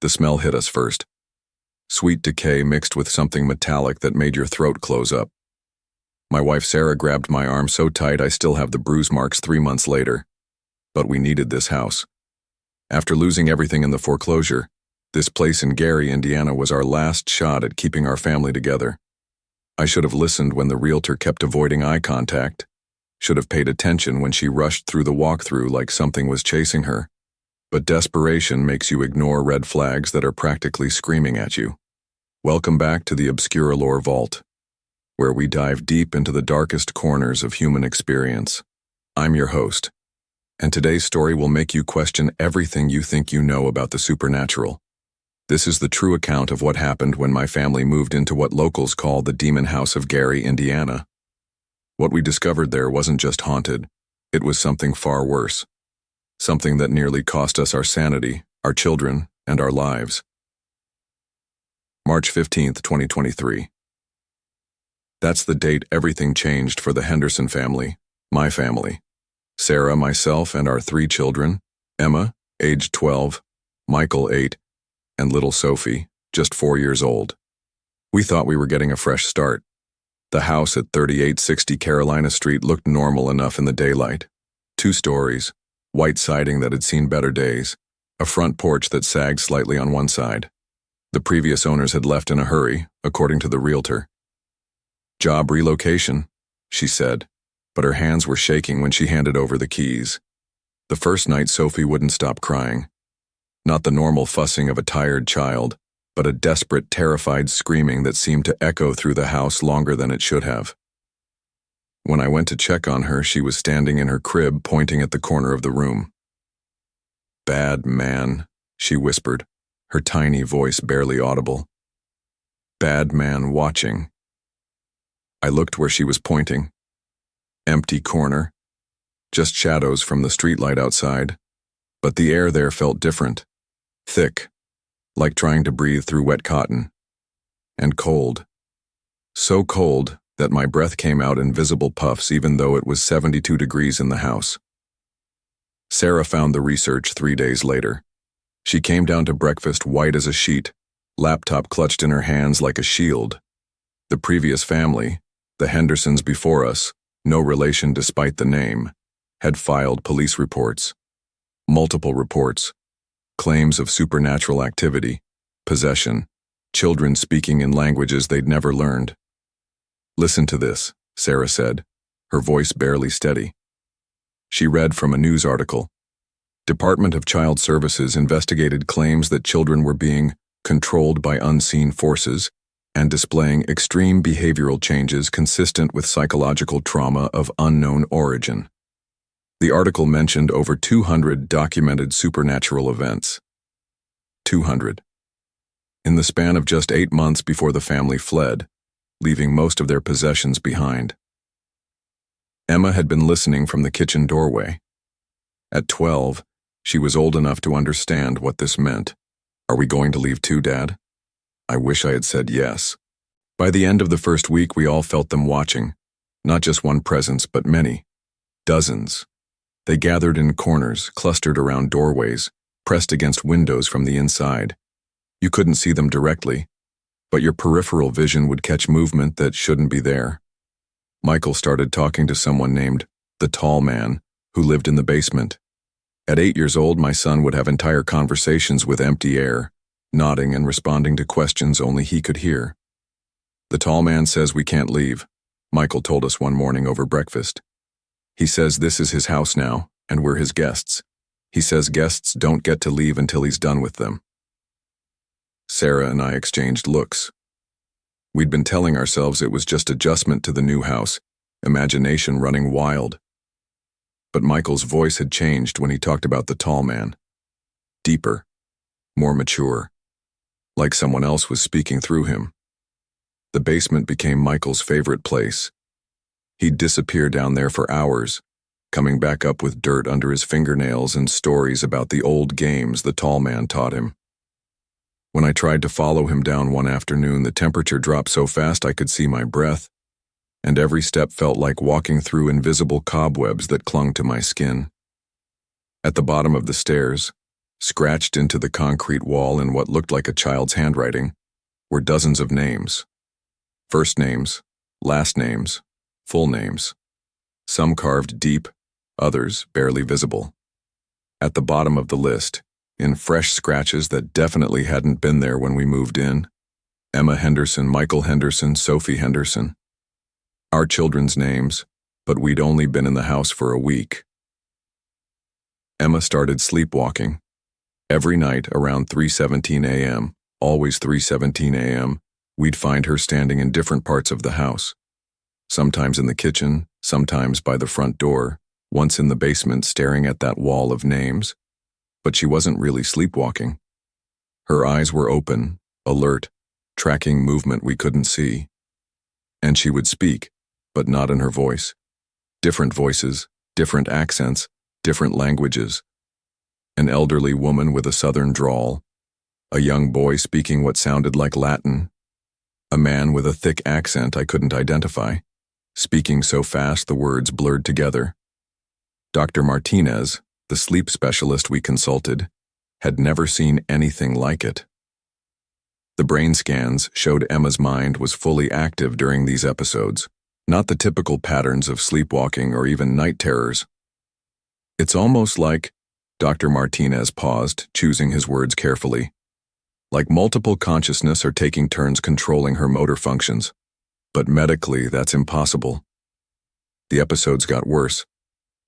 The smell hit us first. Sweet decay mixed with something metallic that made your throat close up. My wife Sarah grabbed my arm so tight I still have the bruise marks 3 months later. But we needed this house. After losing everything in the foreclosure, this place in Gary, Indiana was our last shot at keeping our family together. I should have listened when the realtor kept avoiding eye contact, should have paid attention when she rushed through the walkthrough like something was chasing her. But desperation makes you ignore red flags that are practically screaming at you. Welcome back to the Obscuralorevault, where we dive deep into the darkest corners of human experience. I'm your host, and today's story will make you question everything you think you know about the supernatural. This is the true account of what happened when my family moved into what locals call the Demon House of Gary, Indiana. What we discovered there wasn't just haunted, it was something far worse. Something that nearly cost us our sanity, our children, and our lives. March 15th, 2023. That's the date everything changed for the Henderson family, my family. Sarah, myself, and our 3 children, Emma, age 12, Michael, 8, and little Sophie, just 4 years old. We thought we were getting a fresh start. The house at 3860 Carolina Street looked normal enough in the daylight. 2 stories, white siding that had seen better days, a front porch that sagged slightly on one side. The previous owners had left in a hurry, according to the realtor. Job relocation, she said, but her hands were shaking when she handed over the keys. The first night Sophie wouldn't stop crying. Not the normal fussing of a tired child, but a desperate, terrified screaming that seemed to echo through the house longer than it should have. When I went to check on her, she was standing in her crib pointing at the corner of the room. "Bad man," she whispered, her tiny voice barely audible. "Bad man watching." I looked where she was pointing. Empty corner. Just shadows from the streetlight outside. But the air there felt different. Thick, like trying to breathe through wet cotton. And cold. So cold that my breath came out in visible puffs even though it was 72 degrees in the house. Sarah found the research 3 days later. She came down to breakfast white as a sheet, laptop clutched in her hands like a shield. The previous family, the Hendersons before us, no relation despite the name, had filed police reports. Multiple reports. Claims of supernatural activity, possession, children speaking in languages they'd never learned. "Listen to this," Sarah said, her voice barely steady. She read from a news article. Department of Child Services investigated claims that children were being controlled by unseen forces and displaying extreme behavioral changes consistent with psychological trauma of unknown origin. The article mentioned over 200 documented supernatural events. 200. In the span of just 8 months before the family fled, leaving most of their possessions behind. Emma had been listening from the kitchen doorway. At 12, she was old enough to understand what this meant. "Are we going to leave too, Dad?" I wish I had said yes. By the end of the first week, we all felt them watching. Not just one presence, but many. Dozens. They gathered in corners, clustered around doorways, pressed against windows from the inside. You couldn't see them directly, but your peripheral vision would catch movement that shouldn't be there. Michael started talking to someone named the Tall Man, who lived in the basement. At 8 years old, my son would have entire conversations with empty air, nodding and responding to questions only he could hear. "The Tall Man says we can't leave," Michael told us one morning over breakfast. "He says this is his house now, and we're his guests. He says guests don't get to leave until he's done with them." Sarah and I exchanged looks. We'd been telling ourselves it was just adjustment to the new house, imagination running wild. But Michael's voice had changed when he talked about the Tall Man. Deeper, more mature, like someone else was speaking through him. The basement became Michael's favorite place. He'd disappear down there for hours, coming back up with dirt under his fingernails and stories about the old games the Tall Man taught him. When I tried to follow him down one afternoon, the temperature dropped so fast I could see my breath, and every step felt like walking through invisible cobwebs that clung to my skin. At the bottom of the stairs, Scratched into the concrete wall in what looked like a child's handwriting were dozens of names. First names, last names, full names. Some carved deep, others barely visible. At the bottom of the list, in fresh scratches that definitely hadn't been there when we moved in, Emma Henderson, Michael Henderson, Sophie Henderson. Our children's names, but we'd only been in the house for a week. Emma started sleepwalking. Every night around 3:17 a.m., always 3:17 a.m., we'd find her standing in different parts of the house. Sometimes in the kitchen, sometimes by the front door, once in the basement staring at that wall of names. But she wasn't really sleepwalking. Her eyes were open, alert, tracking movement we couldn't see. And she would speak, but not in her voice. Different voices, different accents, different languages. An elderly woman with a southern drawl, a young boy speaking what sounded like Latin, a man with a thick accent I couldn't identify, speaking so fast the words blurred together. Dr. Martinez, the sleep specialist we consulted, had never seen anything like it. The brain scans showed Emma's mind was fully active during these episodes, not the typical patterns of sleepwalking or even night terrors. It's almost like, Dr. Martinez paused, choosing his words carefully, like multiple consciousness are taking turns controlling her motor functions. But medically, that's impossible. The episodes got worse.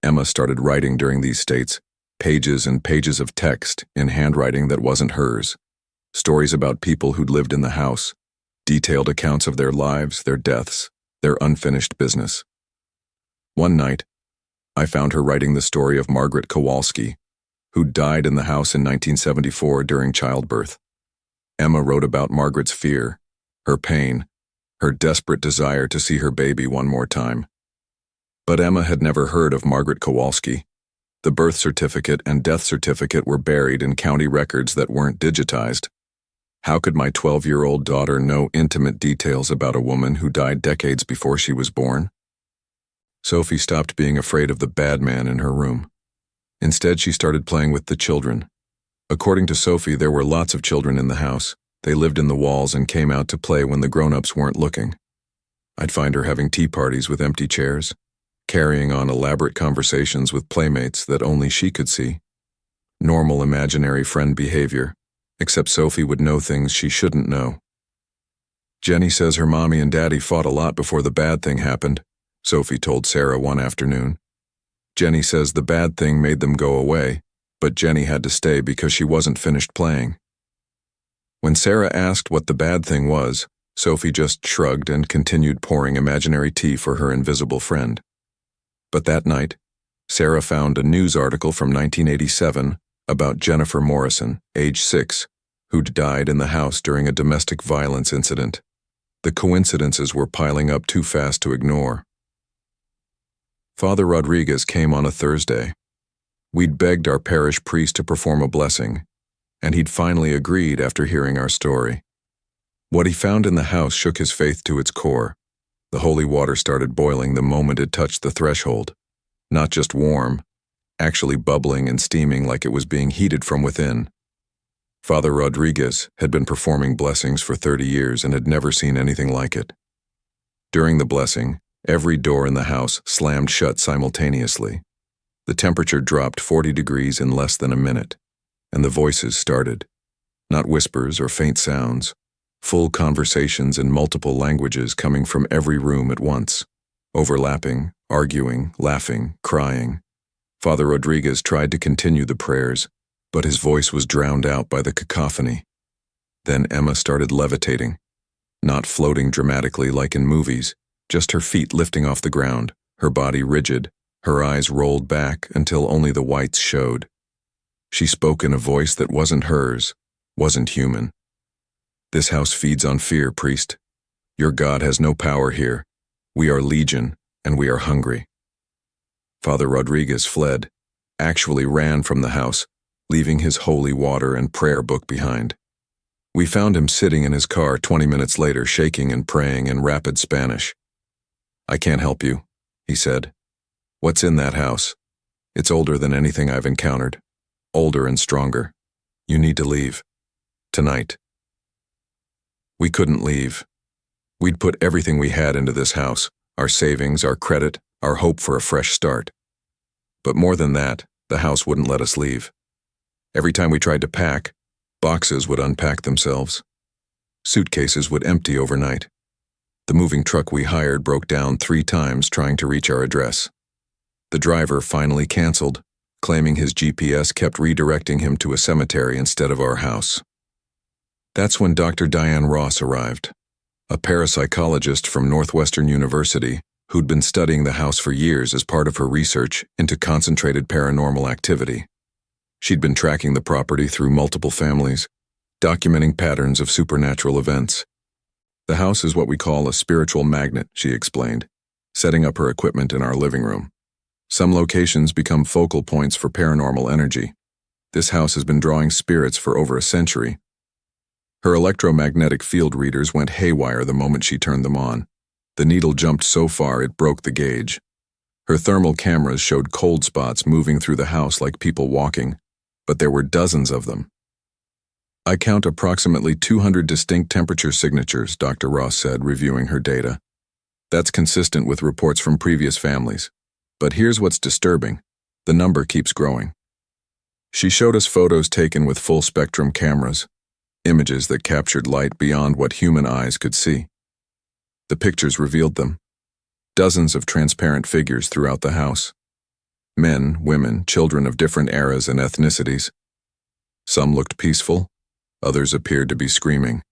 Emma started writing during these states, pages and pages of text in handwriting that wasn't hers. Stories about people who'd lived in the house, detailed accounts of their lives, their deaths, their unfinished business. One night, I found her writing the story of Margaret Kowalski, who died in the house in 1974 during childbirth. Emma wrote about Margaret's fear, her pain, her desperate desire to see her baby one more time. But Emma had never heard of Margaret Kowalski. The birth certificate and death certificate were buried in county records that weren't digitized. How could my 12-year-old daughter know intimate details about a woman who died decades before she was born? Sophie stopped being afraid of the bad man in her room. Instead, she started playing with the children. According to Sophie, there were lots of children in the house. They lived in the walls and came out to play when the grown-ups weren't looking. I'd find her having tea parties with empty chairs, carrying on elaborate conversations with playmates that only she could see. Normal imaginary friend behavior, except Sophie would know things she shouldn't know. Jenny says her mommy and daddy fought a lot before the bad thing happened, Sophie told Sarah one afternoon. Jenny says the bad thing made them go away, but Jenny had to stay because she wasn't finished playing. When Sarah asked what the bad thing was, Sophie just shrugged and continued pouring imaginary tea for her invisible friend. But that night, Sarah found a news article from 1987 about Jennifer Morrison, age 6, who'd died in the house during a domestic violence incident. The coincidences were piling up too fast to ignore. Father Rodriguez came on a Thursday. We'd begged our parish priest to perform a blessing, and he'd finally agreed after hearing our story. What he found in the house shook his faith to its core. The holy water started boiling the moment it touched the threshold. Not just warm, actually bubbling and steaming like it was being heated from within. Father Rodriguez had been performing blessings for 30 years and had never seen anything like it. During the blessing, every door in the house slammed shut simultaneously. The temperature dropped 40 degrees in less than a minute, and the voices started. Not whispers or faint sounds, full conversations in multiple languages coming from every room at once, overlapping, arguing, laughing, crying. Father Rodriguez tried to continue the prayers, but his voice was drowned out by the cacophony. Then Emma started levitating, not floating dramatically like in movies, just her feet lifting off the ground, her body rigid, her eyes rolled back until only the whites showed. She spoke in a voice that wasn't hers, wasn't human. "This house feeds on fear, priest. Your God has no power here. We are legion, and we are hungry." Father Rodriguez fled, actually ran from the house, leaving his holy water and prayer book behind. We found him sitting in his car 20 minutes later, shaking and praying in rapid Spanish. "I can't help you," he said. "What's in that house? It's older than anything I've encountered. Older and stronger." You need to leave. Tonight. We couldn't leave. We'd put everything we had into this house, our savings, our credit, our hope for a fresh start. But more than that, the house wouldn't let us leave. Every time we tried to pack, boxes would unpack themselves. Suitcases would empty overnight. The moving truck we hired broke down 3 times trying to reach our address. The driver finally canceled, claiming his GPS kept redirecting him to a cemetery instead of our house. That's when Dr. Diane Ross arrived, a parapsychologist from Northwestern University who'd been studying the house for years as part of her research into concentrated paranormal activity. She'd been tracking the property through multiple families, documenting patterns of supernatural events. The house is what we call a spiritual magnet, she explained, setting up her equipment in our living room. Some locations become focal points for paranormal energy. This house has been drawing spirits for over a century. Her electromagnetic field readers went haywire the moment she turned them on. The needle jumped so far it broke the gauge. Her thermal cameras showed cold spots moving through the house like people walking, but there were dozens of them. I count approximately 200 distinct temperature signatures, Dr. Ross said, reviewing her data. That's consistent with reports from previous families. But here's what's disturbing. The number keeps growing. She showed us photos taken with full-spectrum cameras, images that captured light beyond what human eyes could see. The pictures revealed them. Dozens of transparent figures throughout the house. Men, women, children of different eras and ethnicities. Some looked peaceful, others appeared to be screaming.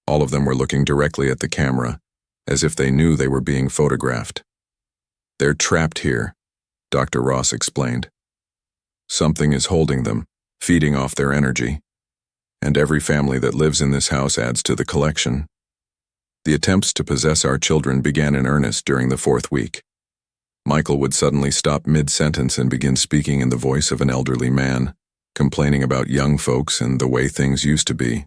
All of them were looking directly at the camera, as if they knew they were being photographed. They're trapped here, Dr. Ross explained. Something is holding them, feeding off their energy. And every family that lives in this house adds to the collection. The attempts to possess our children began in earnest during the 4th week. Michael would suddenly stop mid-sentence and begin speaking in the voice of an elderly man, complaining about young folks and the way things used to be.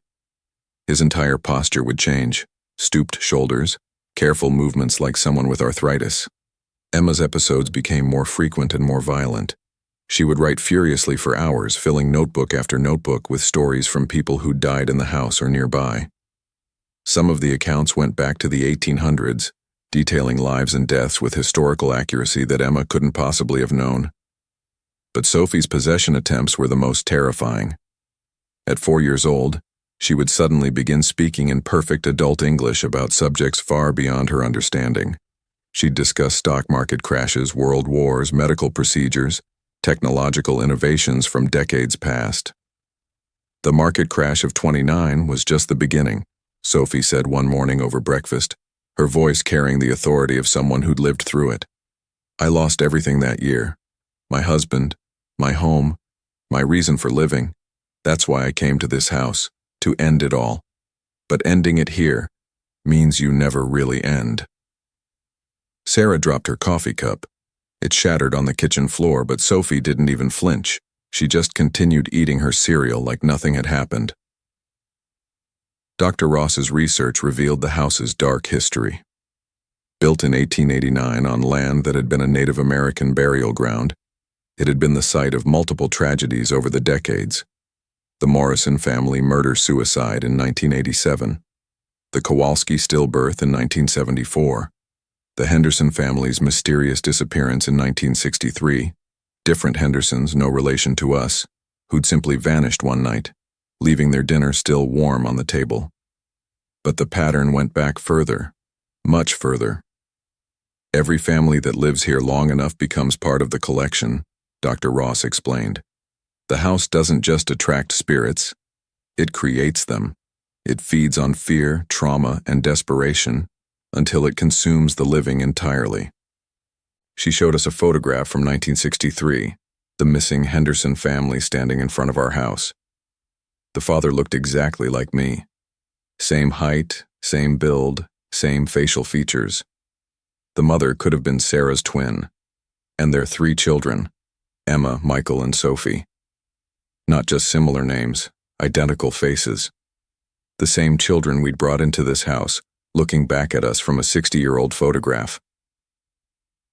His entire posture would change, stooped shoulders, careful movements like someone with arthritis. Emma's episodes became more frequent and more violent. She would write furiously for hours, filling notebook after notebook with stories from people who died in the house or nearby. Some of the accounts went back to the 1800s, detailing lives and deaths with historical accuracy that Emma couldn't possibly have known. But Sophie's possession attempts were the most terrifying. At 4 years old, she would suddenly begin speaking in perfect adult English about subjects far beyond her understanding. She'd discuss stock market crashes, world wars, medical procedures, technological innovations from decades past. The market crash of '29 was just the beginning, Sophie said one morning over breakfast, her voice carrying the authority of someone who'd lived through it. I lost everything that year. My husband, my home, my reason for living. That's why I came to this house, to end it all. But ending it here means you never really end. Sarah dropped her coffee cup. It shattered on the kitchen floor, but Sophie didn't even flinch. She just continued eating her cereal like nothing had happened. Dr. Ross's research revealed the house's dark history. Built in 1889 on land that had been a Native American burial ground, it had been the site of multiple tragedies over the decades. The Morrison family murder-suicide in 1987, the Kowalski stillbirth in 1974, the Henderson family's mysterious disappearance in 1963, different Hendersons, no relation to us, who'd simply vanished one night, leaving their dinner still warm on the table. But the pattern went back further, much further. Every family that lives here long enough becomes part of the collection, Dr. Ross explained. The house doesn't just attract spirits, it creates them. It feeds on fear, trauma, and desperation, until it consumes the living entirely. She showed us a photograph from 1963, the missing Henderson family standing in front of our house. The father looked exactly like me. Same height, same build, same facial features. The mother could have been Sarah's twin, and their 3 children, Emma, Michael, and Sophie. Not just similar names, identical faces. The same children we'd brought into this house, looking back at us from a 60-year-old photograph.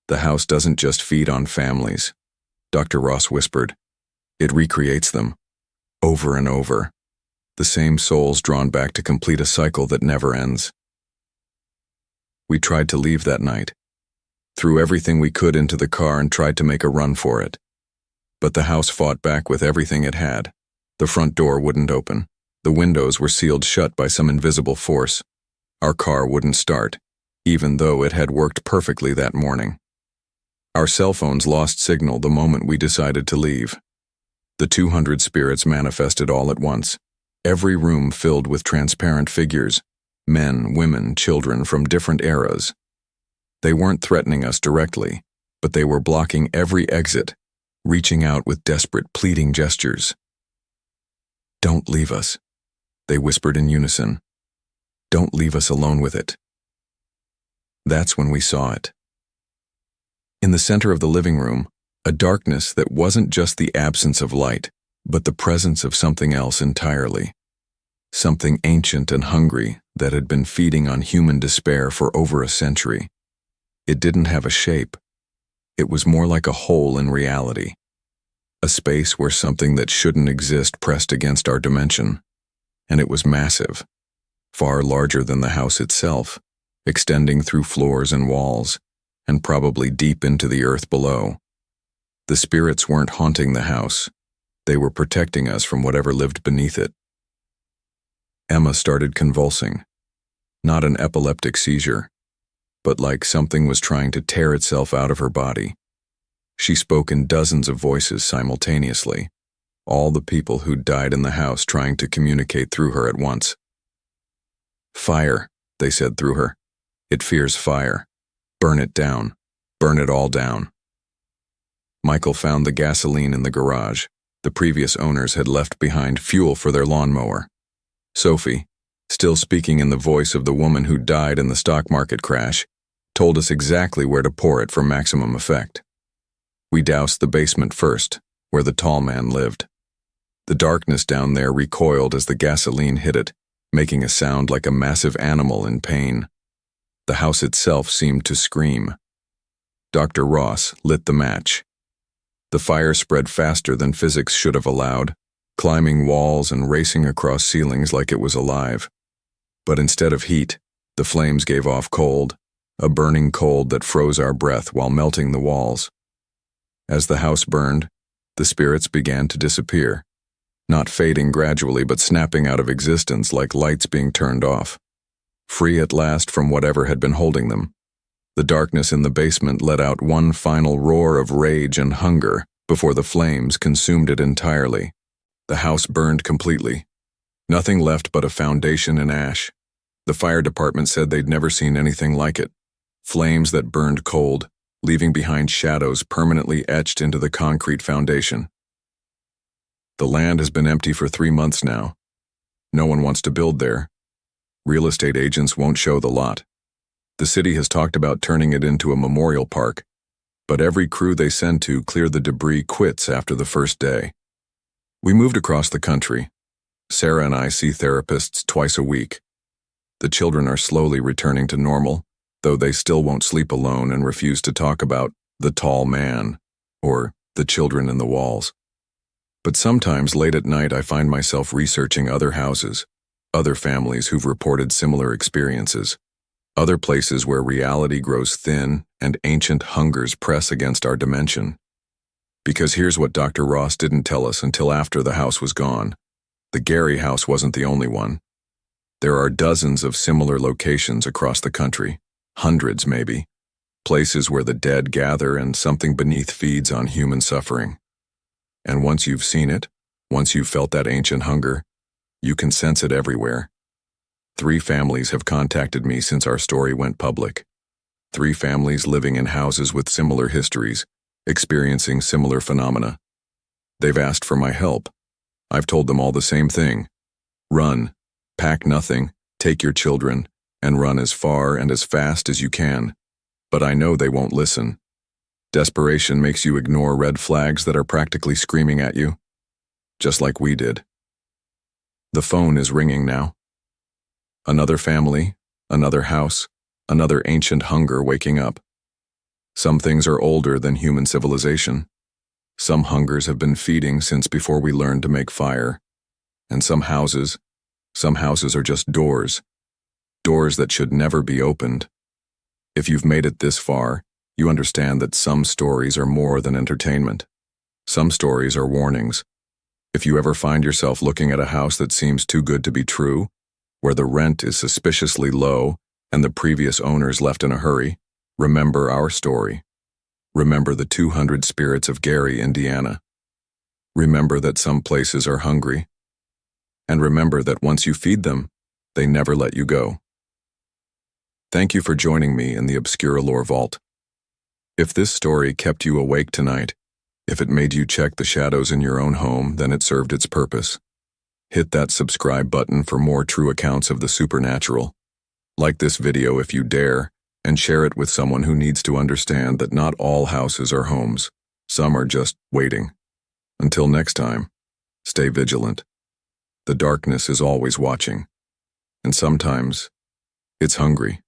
The house doesn't just feed on families, Dr. Ross whispered. It recreates them. over and over. The same souls drawn back to complete a cycle that never ends. We tried to leave that night. Threw everything we could into the car and tried to make a run for it. But the house fought back with everything it had. The front door wouldn't open. The windows were sealed shut by some invisible force. Our car wouldn't start, even though it had worked perfectly that morning. Our cell phones lost signal the moment we decided to leave. The 200 spirits manifested all at once. Every room filled with transparent figures, men, women, children from different eras. They weren't threatening us directly, but they were blocking every exit, reaching out with desperate, pleading gestures. "Don't leave us," they whispered in unison. "Don't leave us alone with it." That's when we saw it. In the center of the living room, a darkness that wasn't just the absence of light, but the presence of something else entirely. Something ancient and hungry that had been feeding on human despair for over a century. It didn't have a shape. It was more like a hole in reality. A space where something that shouldn't exist pressed against our dimension. And it was massive, far larger than the house itself, extending through floors and walls, and probably deep into the earth below. The spirits weren't haunting the house. They were protecting us from whatever lived beneath it. Emma started convulsing. Not an epileptic seizure, but like something was trying to tear itself out of her body. She spoke in dozens of voices simultaneously, all the people who'd died in the house trying to communicate through her at once. "Fire," they said through her. "It fears fire. Burn it down. Burn it all down." Michael found the gasoline in the garage. The previous owners had left behind fuel for their lawnmower. Sophie, still speaking in the voice of the woman who died in the stock market crash, told us exactly where to pour it for maximum effect. We doused the basement first, where the tall man lived. The darkness down there recoiled as the gasoline hit it, making a sound like a massive animal in pain. The house itself seemed to scream. Dr. Ross lit the match. The fire spread faster than physics should have allowed, climbing walls and racing across ceilings like it was alive. But instead of heat, the flames gave off cold, a burning cold that froze our breath while melting the walls. As the house burned, the spirits began to disappear, not fading gradually but snapping out of existence like lights being turned off. Free at last from whatever had been holding them, the darkness in the basement let out one final roar of rage and hunger before the flames consumed it entirely. The house burned completely. Nothing left but a foundation and ash. The fire department said they'd never seen anything like it. Flames that burned cold, leaving behind shadows permanently etched into the concrete foundation. The land has been empty for 3 months now. No one wants to build there. Real estate agents won't show the lot. The city has talked about turning it into a memorial park, but every crew they send to clear the debris quits after the first day. We moved across the country. Sarah and I see therapists twice a week. The children are slowly returning to normal, though they still won't sleep alone and refuse to talk about the tall man or the children in the walls. But sometimes late at night I find myself researching other houses, other families who've reported similar experiences, other places where reality grows thin and ancient hungers press against our dimension. Because here's what Dr. Ross didn't tell us until after the house was gone. The Gary house wasn't the only one. There are dozens of similar locations across the country, hundreds maybe, places where the dead gather and something beneath feeds on human suffering. And once you've seen it, once you've felt that ancient hunger, you can sense it everywhere. 3 families have contacted me since our story went public. 3 families living in houses with similar histories, experiencing similar phenomena. They've asked for my help. I've told them all the same thing. Run, pack nothing, take your children, and run as far and as fast as you can. But I know they won't listen. Desperation makes you ignore red flags that are practically screaming at you, just like we did. The phone is ringing now. Another family, another house, another ancient hunger waking up. Some things are older than human civilization. Some hungers have been feeding since before we learned to make fire, And some houses are just doors that should never be opened. If you've made it this far, you understand that some stories are more than entertainment. Some stories are warnings. If you ever find yourself looking at a house that seems too good to be true, where the rent is suspiciously low and the previous owners left in a hurry, remember our story. Remember the 200 spirits of Gary, Indiana. Remember that some places are hungry. And remember that once you feed them, they never let you go. Thank you for joining me in the ObscuraLoreVault. If this story kept you awake tonight, if it made you check the shadows in your own home, then it served its purpose. Hit that subscribe button for more true accounts of the supernatural. Like this video if you dare, and share it with someone who needs to understand that not all houses are homes. Some are just waiting. Until next time, stay vigilant. The darkness is always watching, and sometimes it's hungry.